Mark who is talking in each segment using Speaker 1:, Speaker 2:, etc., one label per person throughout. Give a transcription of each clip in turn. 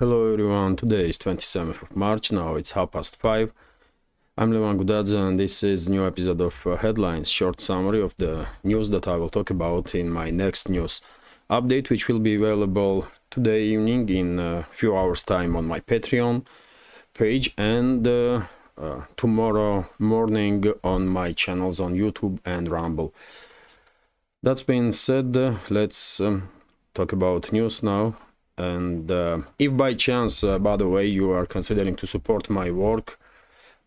Speaker 1: Hello everyone, today is 27th of March, now it's 5:30. I'm Levan Gudadze and this is a new episode of Headlines, short summary of the news that I will talk about in my next news update, which will be available today evening in a few hours time on my Patreon page and tomorrow morning on my channels on YouTube and Rumble. That's been said, let's talk about news now. And if by chance, by the way, you are considering to support my work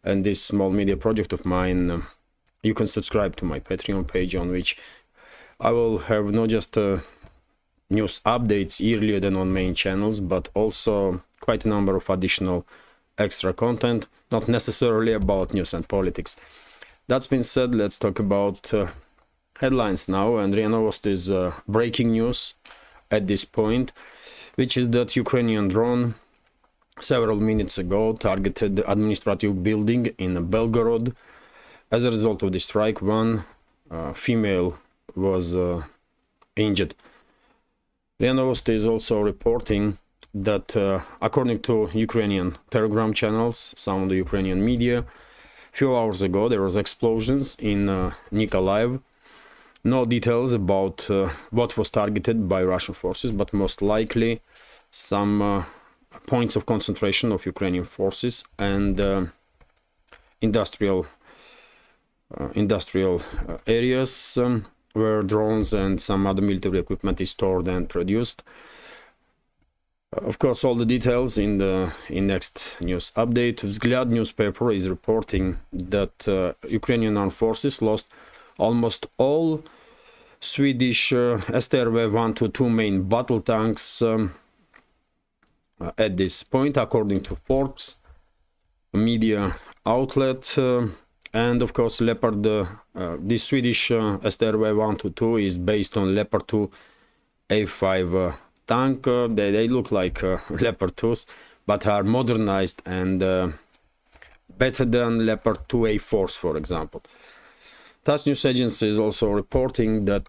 Speaker 1: and this small media project of mine, you can subscribe to my Patreon page, on which I will have not just news updates earlier than on main channels, but also quite a number of additional extra content, not necessarily about news and politics. That's been said, let's talk about headlines now. And RIA Novosti is breaking news at this point, which is that Ukrainian drone several minutes ago targeted the administrative building in Belgorod. As a result of the strike, one female was injured. RIA Novosti is also reporting that according to Ukrainian Telegram channels, some of the Ukrainian media, a few hours ago there was explosions in Nikolaev. No details about what was targeted by Russian forces, but most likely some points of concentration of Ukrainian forces and industrial areas where drones and some other military equipment is stored and produced. Of course, all the details in next news update. Vzгляд newspaper is reporting that Ukrainian armed forces lost almost all Swedish STRV-122 main battle tanks at this point, according to Forbes, a media outlet. And of course, Leopard, this Swedish STRV-122 is based on Leopard 2 A5 tank. They look like Leopard 2s, but are modernized and better than Leopard 2 A4s, for example. TASS news agency is also reporting that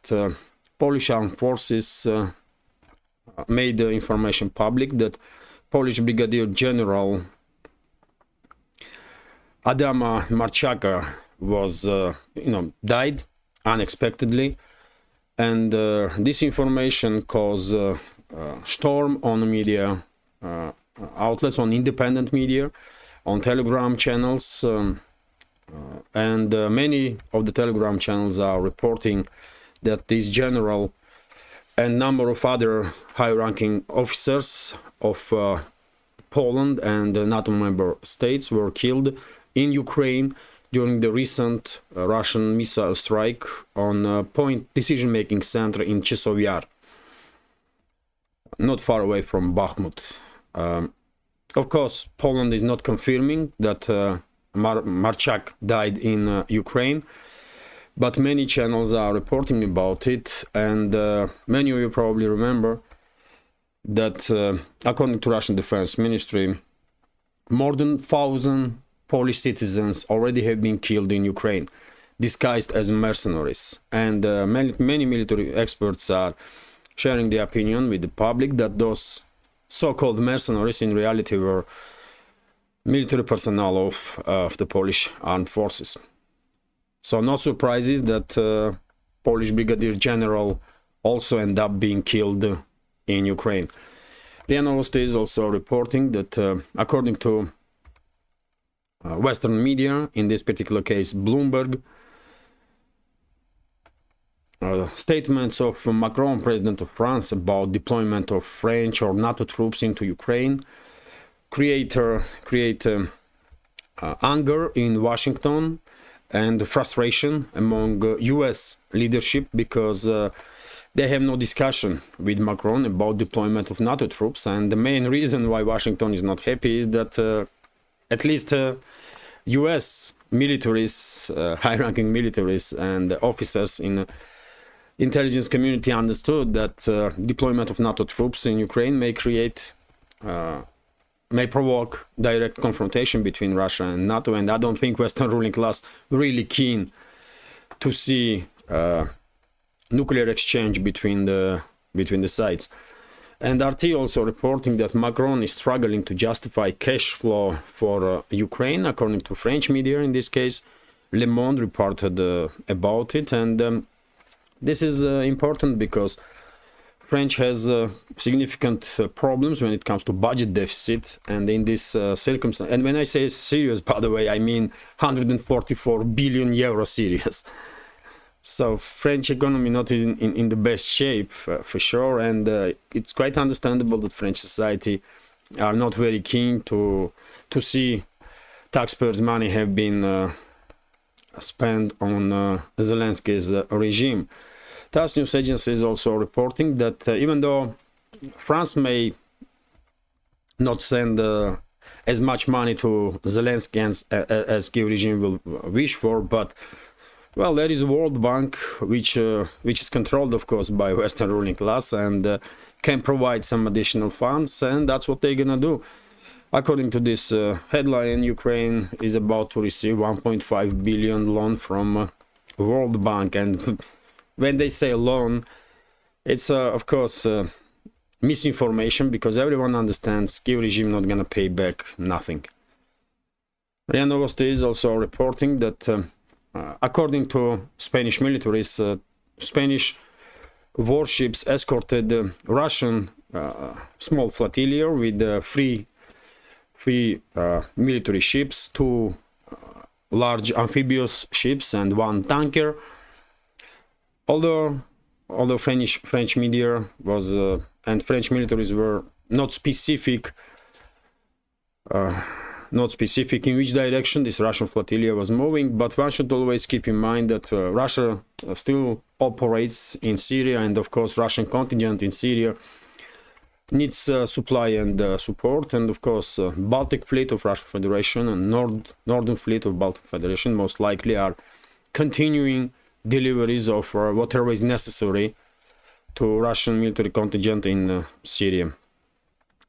Speaker 1: Polish armed forces made the information public that Polish Brigadier General Adama Marchaka was, died unexpectedly, and this information caused storm on media outlets, on independent media, on Telegram channels. And many of the Telegram channels are reporting that this general and number of other high-ranking officers of Poland and NATO member states were killed in Ukraine during the recent Russian missile strike on a point decision-making center in Chasiv Yar, not far away from Bakhmut. Of course, Poland is not confirming that Marchak died in Ukraine, but many channels are reporting about it, and many of you probably remember that according to Russian Defense Ministry, more than 1,000 Polish citizens already have been killed in Ukraine, disguised as mercenaries. And many military experts are sharing the opinion with the public that those so-called mercenaries in reality were military personnel of the Polish armed forces. So no surprises that Polish Brigadier General also ended up being killed in Ukraine. RIA Novosti is also reporting that according to Western media, in this particular case Bloomberg, statements of Macron, President of France, about deployment of French or NATO troops into Ukraine create anger in Washington and frustration among US leadership, because they have no discussion with Macron about deployment of NATO troops. And the main reason why Washington is not happy is that at least US militaries, high-ranking militaries and officers in the intelligence community understood that deployment of NATO troops in Ukraine may provoke direct confrontation between Russia and NATO, and I don't think Western ruling class really keen to see nuclear exchange between the sides. And RT also reporting that Macron is struggling to justify cash flow for Ukraine, according to French media in this case. Le Monde reported about it, and this is important because French has significant problems when it comes to budget deficit, and in this circumstance, and when I say serious, by the way, I mean 144 billion euro serious. So French economy not in the best shape for sure, and it's quite understandable that French society are not very keen to see taxpayers' money have been spent on Zelensky's regime. TASS news agency is also reporting that even though France may not send as much money to Zelensky as Kiev regime will wish for, but well, there is a World Bank which is controlled, of course, by Western ruling class and can provide some additional funds, and that's what they're gonna do. According to this headline, Ukraine is about to receive 1.5 billion loan from World Bank, and when they say loan, it's of course misinformation, because everyone understands Kiev regime not gonna pay back nothing. RIA Novosti is also reporting that according to Spanish militaries, Spanish warships escorted Russian small flotilla with three military ships, two large amphibious ships and one tanker. Although French media was and French militaries were not specific in which direction this Russian flotilla was moving, but one should always keep in mind that Russia still operates in Syria, and of course Russian contingent in Syria needs supply and support, and of course Baltic Fleet of Russian Federation and Northern Fleet of Baltic Federation most likely are continuing deliveries of whatever is necessary to Russian military contingent in Syria.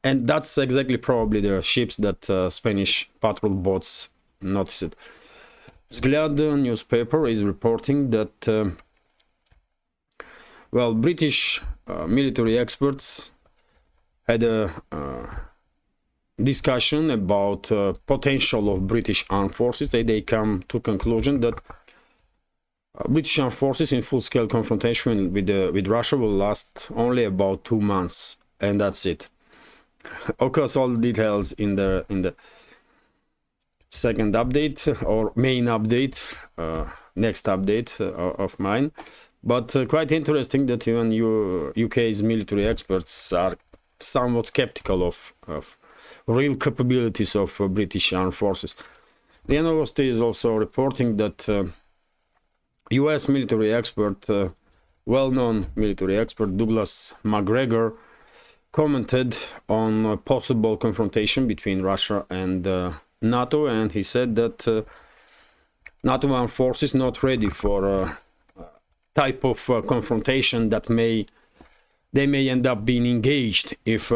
Speaker 1: And that's exactly probably the ships that Spanish patrol boats noticed. Vzglyad newspaper is reporting that well, British military experts had a discussion about potential of British armed forces. They come to conclusion that British armed forces in full-scale confrontation with Russia will last only about 2 months, and that's it. Of course, all details in the second update or main update, next update of mine. But quite interesting that even UK's military experts are somewhat skeptical of real capabilities of British armed forces. RIA Novosti is also reporting that US military expert, well-known military expert Douglas McGregor, commented on a possible confrontation between Russia and NATO, and he said that NATO armed forces not ready for a type of confrontation that they may end up being engaged if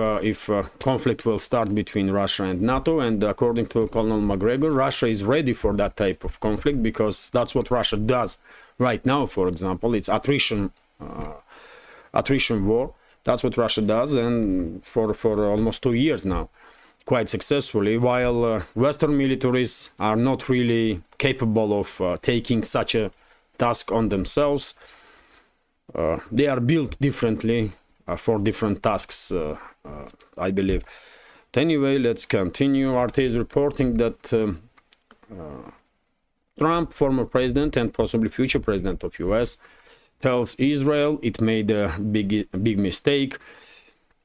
Speaker 1: conflict will start between Russia and NATO. And according to Colonel McGregor, Russia is ready for that type of conflict because that's what Russia does right now. For example, it's attrition war. That's what Russia does, and for almost 2 years now, quite successfully, while Western militaries are not really capable of taking such a task on themselves. They are built differently for different tasks, I believe. But anyway, let's continue. RT is reporting that Trump, former president and possibly future president of US, tells Israel it made a big mistake.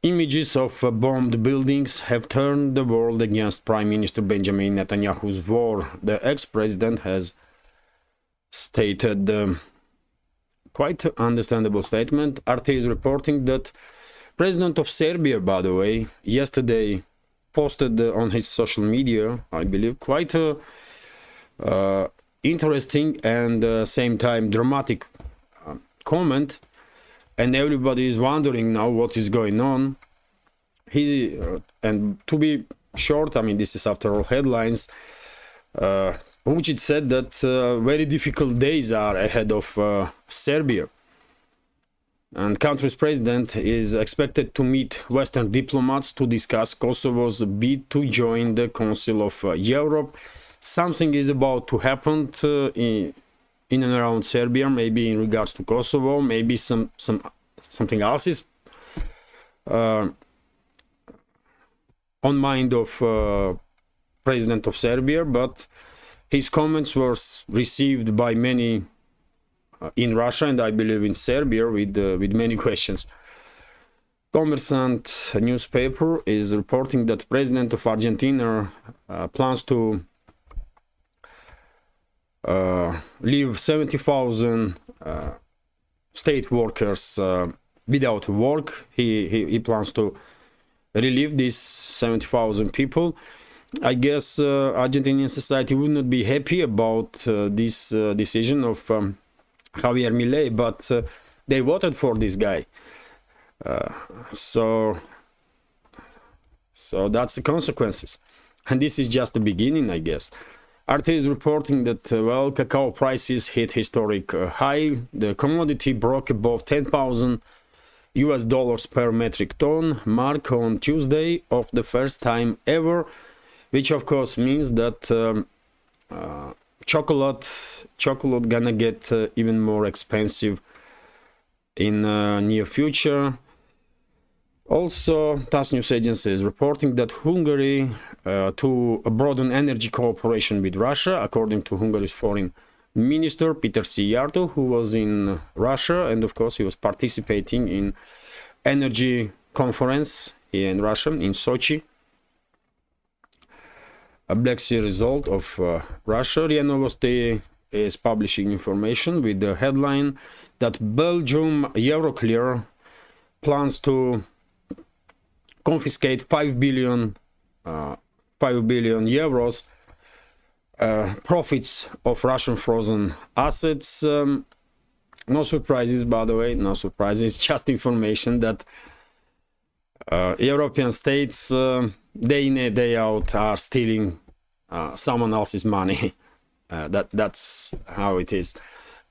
Speaker 1: Images of bombed buildings have turned the world against Prime Minister Benjamin Netanyahu's war, the ex-president has stated. Quite understandable statement. RT is reporting that President of Serbia, by the way, yesterday posted on his social media, I believe, quite interesting and same time dramatic comment, and everybody is wondering now what is going on. And to be short, I mean, this is after all headlines, Vucic said that very difficult days are ahead of Serbia. and country's president is expected to meet Western diplomats to discuss Kosovo's bid to join the Council of Europe. Something is about to happen in and around Serbia, maybe in regards to Kosovo, maybe something else is on mind of president of Serbia, but his comments were received by many in Russia and I believe in Serbia with many questions. Kommersant newspaper is reporting that president of Argentina plans to leave 70,000 state workers without work. He plans to relieve these 70,000 people. I guess Argentinian society would not be happy about this decision of Javier Milei, but they voted for this guy. So that's the consequences. And this is just the beginning, I guess. RT is reporting that, well, cacao prices hit historic high. The commodity broke above 10,000 US dollars per metric ton mark on Tuesday of the first time ever, which of course means that chocolate gonna get even more expensive in near future. Also, TASS news agency is reporting that Hungary to broaden energy cooperation with Russia, according to Hungary's foreign minister Peter Szijjártó, who was in Russia, and of course he was participating in energy conference here in Russia, in Sochi. A Black Sea result of Russia. RIA Novosti is publishing information with the headline that Belgium Euroclear plans to confiscate 5 billion euros profits of Russian frozen assets. No surprises, by the way, no surprises, just information that European states day in and day out are stealing someone else's money. That's how it is.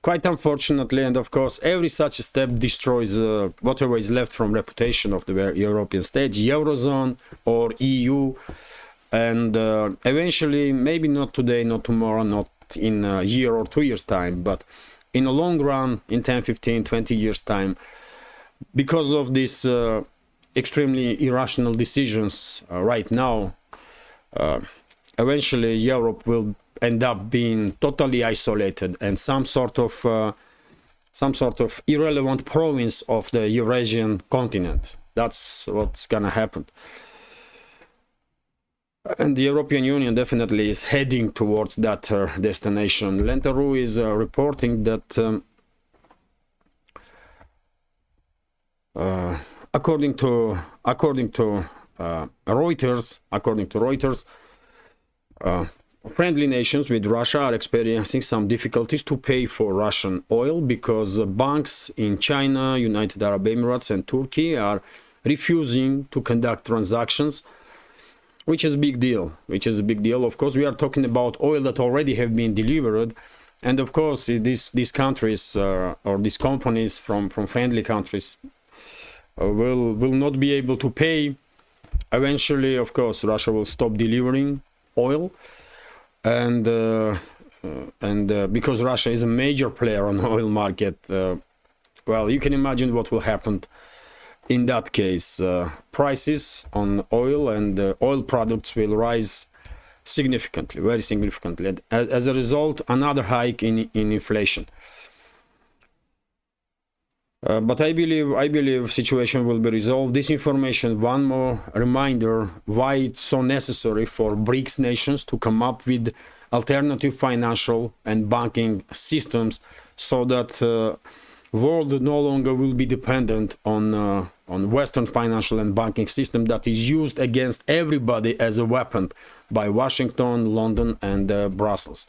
Speaker 1: Quite unfortunately, and of course, every such step destroys whatever is left from reputation of the European states, Eurozone or EU, and eventually, maybe not today, not tomorrow, not in a year or 2 years' time, but in a long run, in 10, 15, 20 years' time, because of these extremely irrational decisions right now, eventually Europe will end up being totally isolated and some sort of irrelevant province of the Eurasian continent. That's what's gonna happen. And the European Union definitely is heading towards that destination. Lentaru is reporting that according to Reuters, friendly nations with Russia are experiencing some difficulties to pay for Russian oil because banks in China, United Arab Emirates and Turkey are refusing to conduct transactions, which is a big deal. Of course, we are talking about oil that already have been delivered, and of course these countries or these companies from friendly countries will not be able to pay. Eventually, of course, Russia will stop delivering oil, and because Russia is a major player on the oil market, well, you can imagine what will happen in that case. Prices on oil and oil products will rise significantly, very significantly. And as a result, another hike in inflation. But I believe situation will be resolved. This information, one more reminder why it's so necessary for BRICS nations to come up with alternative financial and banking systems, so that world no longer will be dependent on Western financial and banking system that is used against everybody as a weapon by Washington, London, and Brussels.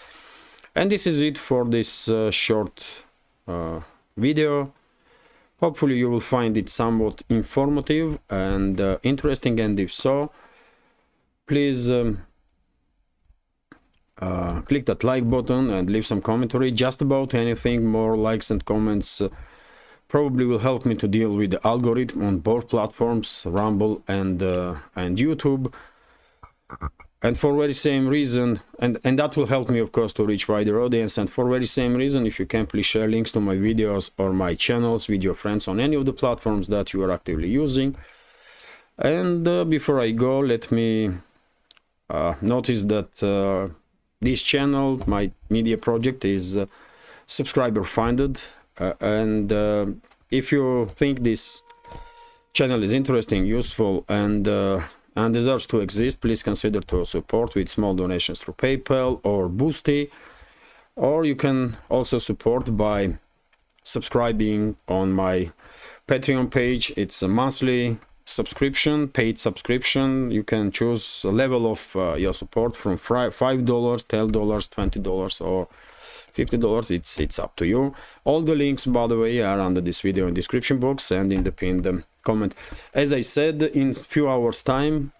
Speaker 1: And this is it for this short video. Hopefully you will find it somewhat informative and interesting, and if so, please click that like button and leave some commentary just about anything. More likes and comments probably will help me to deal with the algorithm on both platforms, Rumble and YouTube. And for very same reason, and that will help me, of course, to reach wider audience. And for very same reason, if you can please share links to my videos or my channels with your friends on any of the platforms that you are actively using. And before I go, let me notice that this channel, my media project, is subscriber funded. And if you think this channel is interesting, useful, and deserves to exist, please consider to support with small donations through PayPal or Boosty, or you can also support by subscribing on my Patreon page. It's a monthly subscription, paid subscription. You can choose a level of your support from $5, $10, $20, or $50. It's up to you. All the links, by the way, are under this video in description box and in the pinned comment. As I said, in few hours time,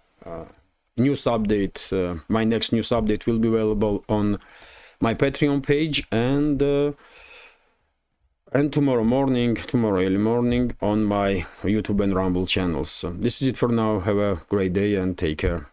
Speaker 1: news update, my next news update will be available on my Patreon page, and tomorrow early morning on my YouTube and Rumble channels. So this is it for now. Have a great day and take care.